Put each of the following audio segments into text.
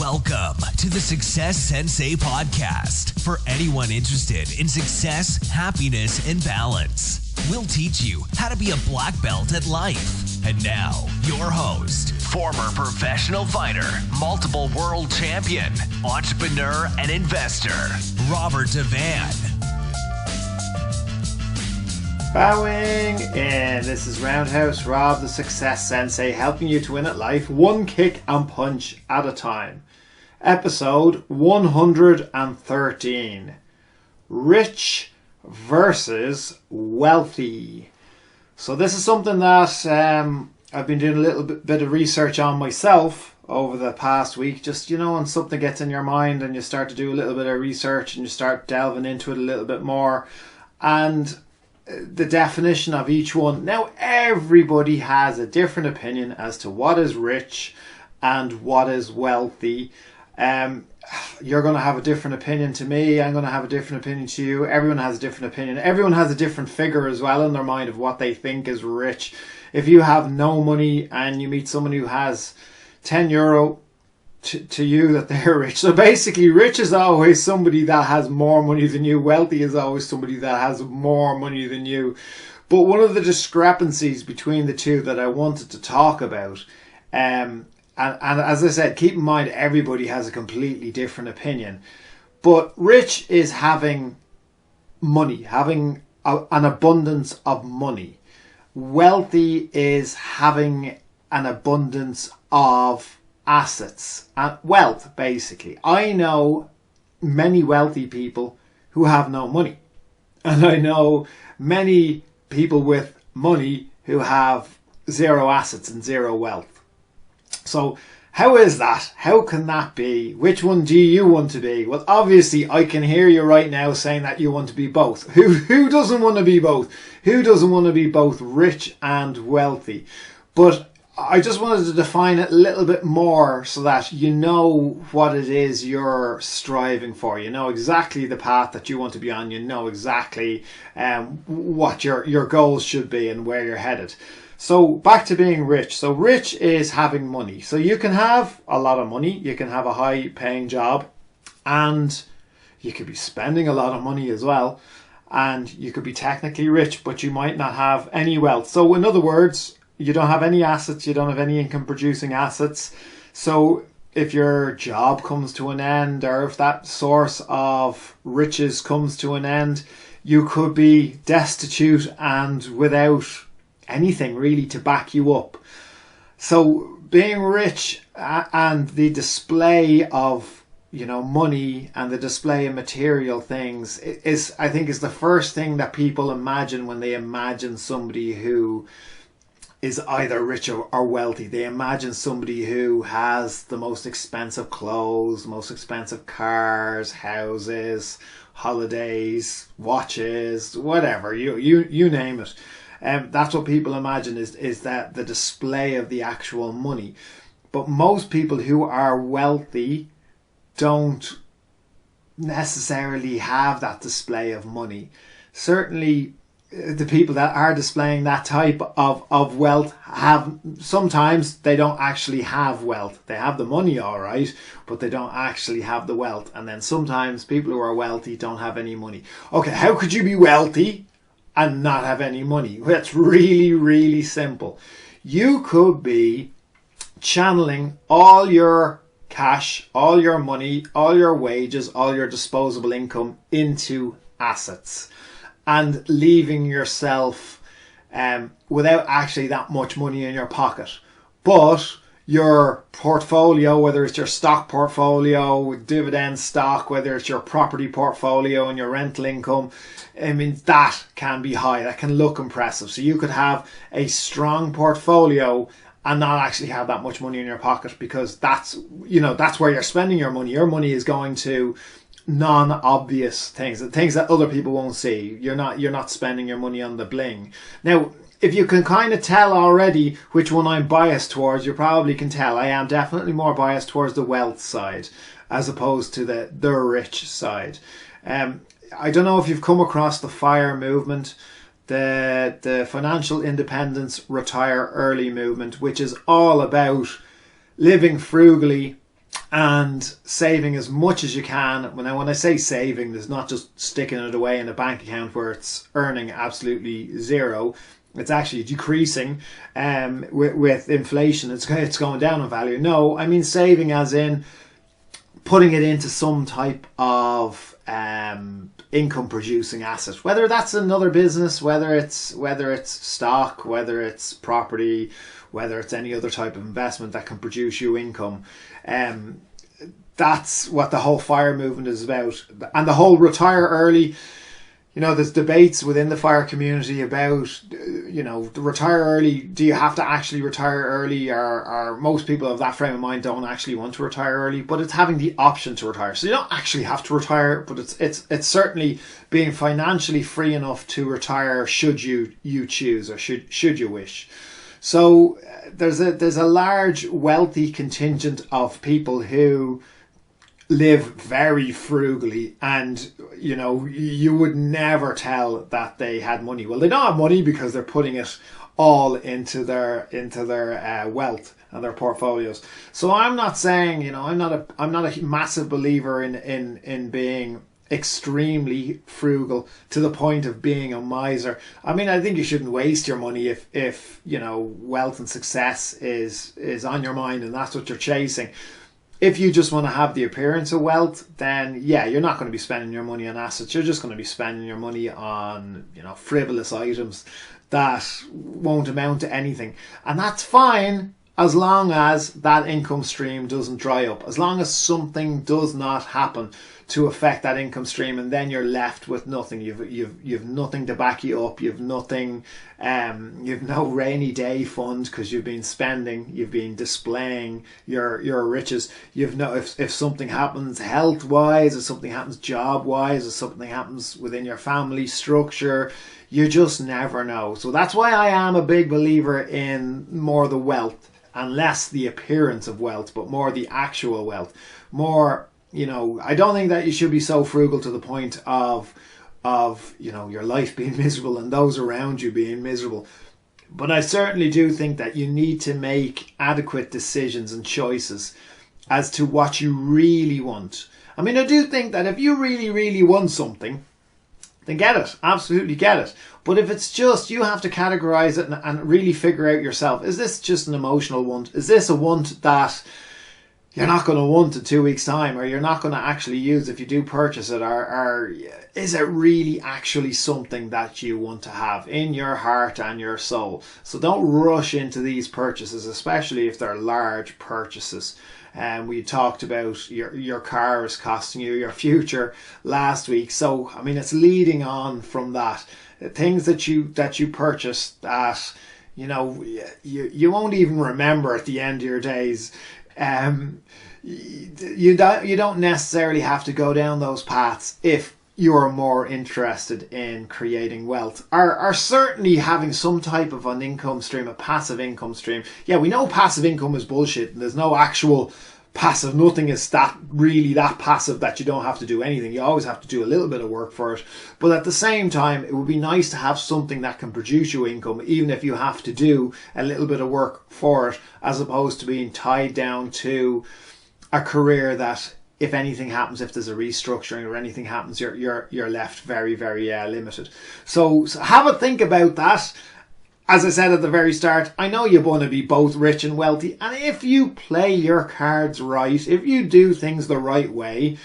Welcome to the Success Sensei Podcast for anyone interested in success, happiness, and balance. We'll teach you how to be a black belt at life. And now, your host, former professional fighter, multiple world champion, entrepreneur, and investor, Robert Devane. Bowing, and this is Roundhouse, Rob the Success Sensei, helping you to win at life one kick and punch at a time. Episode 113. Rich versus wealthy. So this is something that I've been doing a little bit of research on myself over the past week. Just, when something gets in your mind and you start to do a little bit of research and you start delving into it a little bit more. And the definition of each one. Now, everybody has a different opinion as to what is rich and what is wealthy. You're going to have a different opinion to me. I'm going to have a different opinion to you. Everyone has a different opinion. Everyone has a different figure as well in their mind of what they think is rich. If you have no money and you meet someone who has €10 to you, that they're rich. So basically, rich is always somebody that has more money than you. Wealthy is always somebody that has more money than you. But one of the discrepancies between the two that I wanted to talk about, and as I said, keep in mind everybody has a completely different opinion. But rich is having money, having an abundance of money. Wealthy is having an abundance of assets and wealth, basically. I know many wealthy people who have no money, and I know many people with money who have zero assets and zero wealth. So how is that? How can that be? Which one do you want to be? Well, obviously I can hear you right now saying that you want to be both. Who doesn't want to be both? Who doesn't want to be both rich and wealthy? But I just wanted to define it a little bit more so that you know what it is you're striving for. You know exactly the path that you want to be on. You know exactly what your goals should be and where you're headed. So back to being rich. So rich is having money. So you can have a lot of money. You can have a high paying job, and you could be spending a lot of money as well. And you could be technically rich, but you might not have any wealth. So in other words, you don't have any assets, you don't have any income producing assets. So if your job comes to an end, or if that source of riches comes to an end, you could be destitute and without anything really to back you up. So being rich and the display of money and the display of material things is, I think, is the first thing that people imagine when they imagine somebody who is either rich or wealthy. They imagine somebody who has the most expensive clothes, most expensive cars, houses, holidays, watches, whatever, you name it. That's what people imagine is that the display of the actual money. But most people who are wealthy don't necessarily have that display of money. Certainly, the people that are displaying that type of wealth sometimes they don't actually have wealth. They have the money, all right, but they don't actually have the wealth. And then sometimes people who are wealthy don't have any money. Okay, how could you be wealthy and not have any money? Well, it's really, really simple. You could be channeling all your cash, all your money, all your wages, all your disposable income into assets, and leaving yourself without actually that much money in your pocket. But your portfolio, whether it's your stock portfolio, dividend stock, whether it's your property portfolio and your rental income, that can be high. That can look impressive. So you could have a strong portfolio and not actually have that much money in your pocket, because that's where you're spending your money. Your money is going to non-obvious things, the things that other people won't see. You're not spending your money on the bling. Now, if you can kind of tell already which one I'm biased towards, you probably can tell I am definitely more biased towards the wealth side as opposed to the rich side. I don't know if you've come across the FIRE movement, the Financial Independence Retire Early movement, which is all about living frugally and saving as much as you can. When I say saving, there's not just sticking it away in a bank account where it's earning absolutely zero. It's actually decreasing with inflation. It's going down in value. No, I mean saving as in putting it into some type of income producing asset, whether that's another business, whether it's stock, whether it's property, whether it's any other type of investment that can produce you income. That's what the whole FIRE movement is about. And the whole retire early, there's debates within the FIRE community about, the retire early. Do you have to actually retire early? Or most people of that frame of mind don't actually want to retire early, but it's having the option to retire. So you don't actually have to retire, but it's certainly being financially free enough to retire should you choose, or should you wish. So there's a large wealthy contingent of people who live very frugally, and you would never tell that they had money. Well, they don't have money because they're putting it all into their wealth and their portfolios. So I'm not saying, I'm not a massive believer in being extremely frugal to the point of being a miser. I mean, I think you shouldn't waste your money if wealth and success is on your mind and that's what you're chasing. If you just want to have the appearance of wealth, then yeah, you're not going to be spending your money on assets. You're just going to be spending your money on, frivolous items that won't amount to anything. And that's fine as long as that income stream doesn't dry up, as long as something does not happen to affect that income stream, and then you're left with nothing. You've nothing to back you up. You've nothing. You've no rainy day fund because you've been displaying your riches. You've no if something happens health wise, if something happens job wise, if something happens within your family structure, you just never know. So that's why I am a big believer in more the wealth and less the appearance of wealth, but more the actual wealth. More. I don't think that you should be so frugal to the point of your life being miserable and those around you being miserable. But I certainly do think that you need to make adequate decisions and choices as to what you really want. I mean, I do think that if you really, really want something, then get it. Absolutely get it. But if it's just, you have to categorize it and really figure out yourself. Is this just an emotional want? Is this a want that you're not going to want in 2 weeks' time, or you're not going to actually use if you do purchase it, or is it really actually something that you want to have in your heart and your soul? So don't rush into these purchases, especially if they're large purchases. We talked about your car is costing you your future last week. So, I mean, it's leading on from that. Things that you purchase that, you won't even remember at the end of your days. You don't necessarily have to go down those paths if you're more interested in creating wealth, or certainly having some type of an income stream, a passive income stream. Yeah, we know passive income is bullshit, and there's no actual passive. Nothing is that passive that you don't have to do anything. You always have to do a little bit of work for it. But at the same time, it would be nice to have something that can produce you income, even if you have to do a little bit of work for it, as opposed to being tied down to a career that, if anything happens, if there's a restructuring or anything happens, you're left very, very limited. So have a think about that. As I said at the very start, I know you want to be both rich and wealthy, and if you play your cards right, if you do things the right way,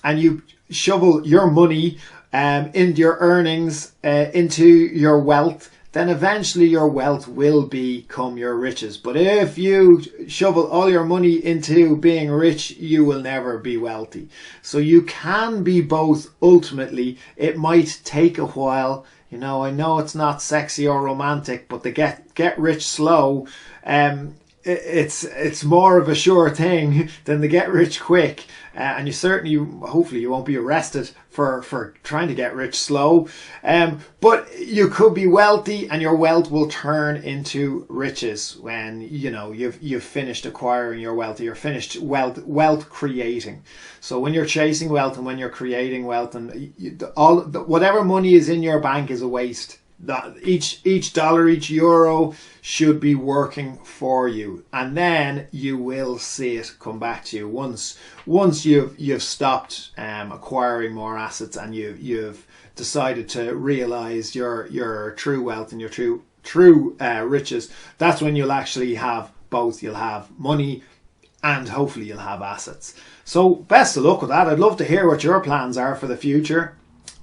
and you shovel your money into your earnings, into your wealth, then eventually your wealth will become your riches. But if you shovel all your money into being rich, you will never be wealthy. So you can be both ultimately. It might take a while. I know it's not sexy or romantic, but the get rich slow, it's more of a sure thing than the get rich quick. And hopefully you won't be arrested for trying to get rich slow. But you could be wealthy, and your wealth will turn into riches when you've finished acquiring your wealth. You're finished wealth creating. So when you're chasing wealth and when you're creating wealth, and whatever money is in your bank is a waste. That each dollar, each euro should be working for you, and then you will see it come back to you once you've stopped acquiring more assets, and you've decided to realize your true wealth and your true riches. That's when you'll actually have both. You'll have money and hopefully you'll have assets. So best of luck with that. I'd love to hear what your plans are for the future.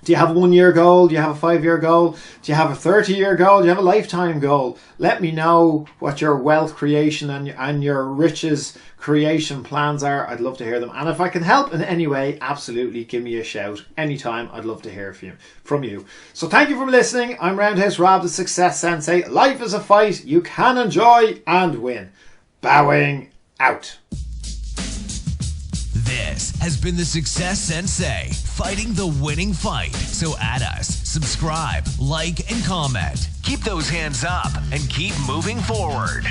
Do you have a 1 year goal? Do you have a 5 year goal? Do you have a 30-year goal? Do you have a lifetime goal? Let me know what your wealth creation and your riches creation plans are. I'd love to hear them. And if I can help in any way, absolutely give me a shout anytime. I'd love to hear from you. So thank you for listening. I'm Roundhouse Rob, the Success Sensei. Life is a fight you can enjoy and win. Bowing out. This has been the Success Sensei, fighting the winning fight. So add us, subscribe, like, and comment. Keep those hands up and keep moving forward.